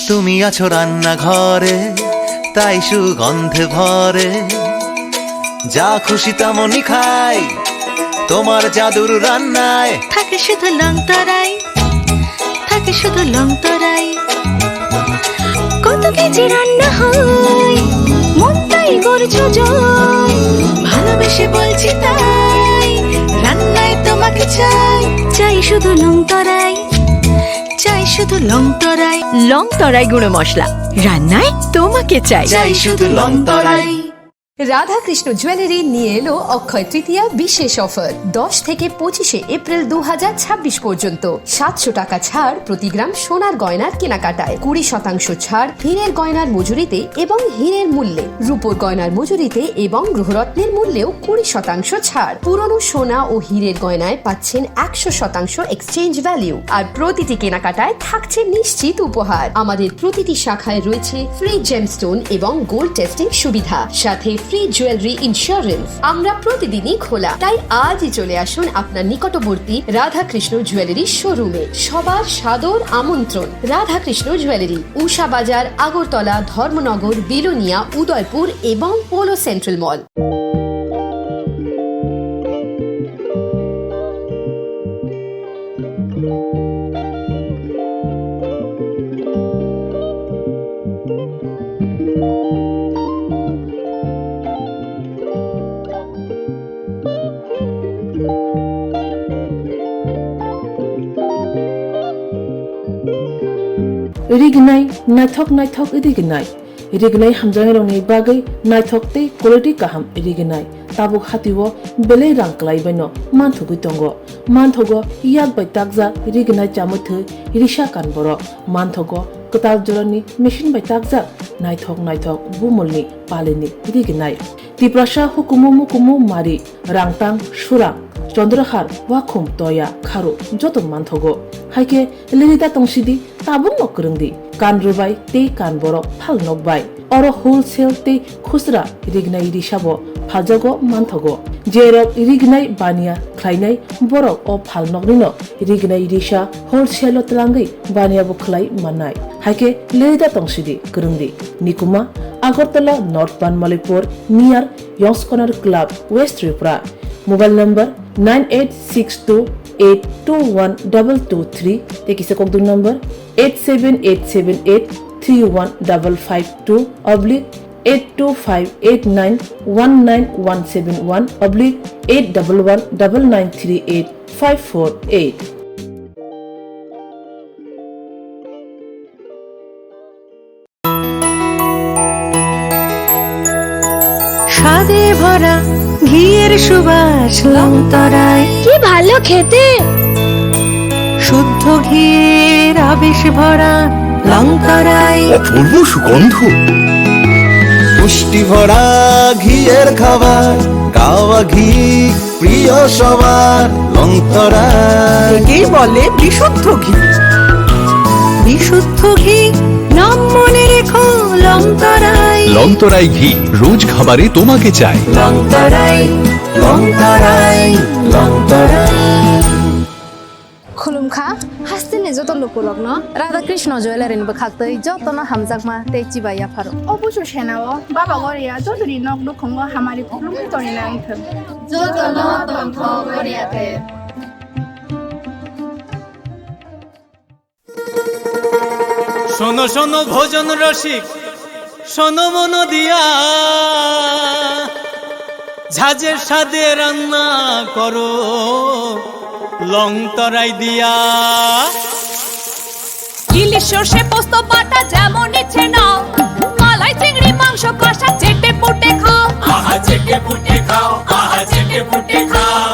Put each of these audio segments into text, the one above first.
তুমি আছো রান্না ঘরে, তাই সুগন্ধে ভরে। যা খুশি তেমনই খাই, তোমার জাদুর রান্নায় থাকে শুধু লং তরাই, থাকে শুধু লং তরাই। কত কেজি রান্না হয়, মন তাই করছো জয়। ভালোবেসে বলছি তাই, রান্নায় তোমাকে চাই, চাই শুধু লং তরাই, চাই শুধু লং তরাই। লং তরাই গুঁড়ো মশলা, রান্নায় তোমাকে চাই, চাই শুধু লং তরাই। রাধাকৃষ্ণ জুয়েলারি নিয়ে এলো অক্ষয় তৃতীয়া বিশেষ অফার। 10 থেকে 25 এপ্রিল 2026 পর্যন্ত 700 টাকা ছাড় প্রতি গ্রাম সোনার গয়নার কেনাকাটায়, 20% ছাড় হীরের গয়নার মজুরিতে এবং হীরের মূল্যে, রূপোর গয়নার মজুরিতে এবং গ্রহরত্নের মূল্যেও 20% ছাড়। পুরনো সোনা ও হীরের গয়নায় পাচ্ছেন 100% এক্সচেঞ্জ ভ্যালিউ, আর প্রতিটি কেনাকাটায় থাকছে নিশ্চিত উপহার। আমাদের প্রতিটি শাখায় রয়েছে ফ্রি জেমস্টোন এবং গোল্ড টেস্টিং সুবিধা, সাথে ফ্রি জুয়েলারি ইন্স্যুরেন্স। আমরা প্রতিদিনই খোলা, তাই আজই চলে আসুন আপনার নিকটবর্তী রাধাকৃষ্ণ জুয়েলারি শোরুমে। সবার সাদর আমন্ত্রণ। রাধাকৃষ্ণ জুয়েলারি, উষা বাজার, আগরতলা, ধর্মনগর, বিলোনিয়া, উদয়পুর এবং পোলো সেন্ট্রাল মল। रिगनाय नायथक नायथक रिगनाय रिगनाय हामजांनि बागै नायथकते क्वालिटी गाहाम रिगनाय ताबुक हातिव बेले रांक्लायबायनो मानथुगै दंग मानथगो याक बाय ताकजा रिगनाय जामथो रिसा कानबर मानथगो कताल जरानि मेशिन बाय ताकजा नायथक नायथक बुमलनि पालेनि रिगनाय तिप्रासा हुकुमु मुकुमु मारि रांतां सुरां चंद्रहार वाखुम तया खारु जतो मानथगो हाइके लिरिदा तंसिदि ताबुं नकरंदि कानरुबाय ते कानबरक फाल नकबाय अरो होलसेल ते खुसरा रिगनाय रिसाबो फालजागो मानथगो जेरक रिगनाय बानिया ख्लायनाय बरक अ फाल नकनिनो रिगनाय रिसा होलसेल तलांगै बानियाबो खलाय माननाय हाइके लिरिदा तंसिदि करंदि निकुमा Agartala north Banamalipur near Young's Corner Club West Tripura mobile number 9862821223 তেকিসে ককদুন নম্বর 8787831552 82589191171 8119938 স্বাদে ভরা ঘিয়ের সুবাস লং তরাই, কি ভালো খেতে। শুদ্ধ ঘিয়ের আবেশ ভরা লং তরাই, অপূর্ব সুগন্ধ। পুষ্টি ভরা ঘিয়ের খাবার, গাওয়া ঘি প্রিয় সবার। লং তরাই একেই বলে বিশুদ্ধ ঘি। বিশুদ্ধ ঘি নাম মনে রেখো লং তরাই। লং তরাই ঘি রোজ খাবারে তোমাকে চাই। লং তরাই, লং তরাই, লং তরাই। खुलुमखा हास्तिनि जत लुकुलग्न राधाकृष्ण ज्वेलारिनिबो खाक्तै जतन हामजाकमा तेची बाया फारो অবশ্য সেনাও বাবা গরিয়া যতরি নক দুখঙ্গ হামারি খুলুমি তরি না আইথ जतन तंथ गरियाते। শোনো শোনো ভোজন রসিক, শোনো মন দিয়া, ঝাঁঝের স্বাদে রান্না করো লং তরাই দিয়া। ইলিশ সর্ষে পোস্ত বাটা যেমন ইচ্ছে নাও, মালাই চিংড়ি মাংস কষা চেটে পুটে খাও। আহা চেটে পুটে খাও, আহা চেটে পুটে খাও।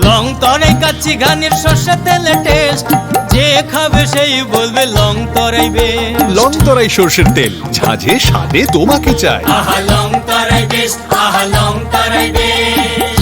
লং তরাই কাচ্চি ঘানির সর্ষে তেলে টেস্ট, যে খাবে সেই বলবে লং তরাই বেশ। লং তরাই সর্ষের তেল, ঝাঁঝে স্বাদে তোমাকে চাই। আহা লং তরাই বেশ, আহা লং তরাই বেশ।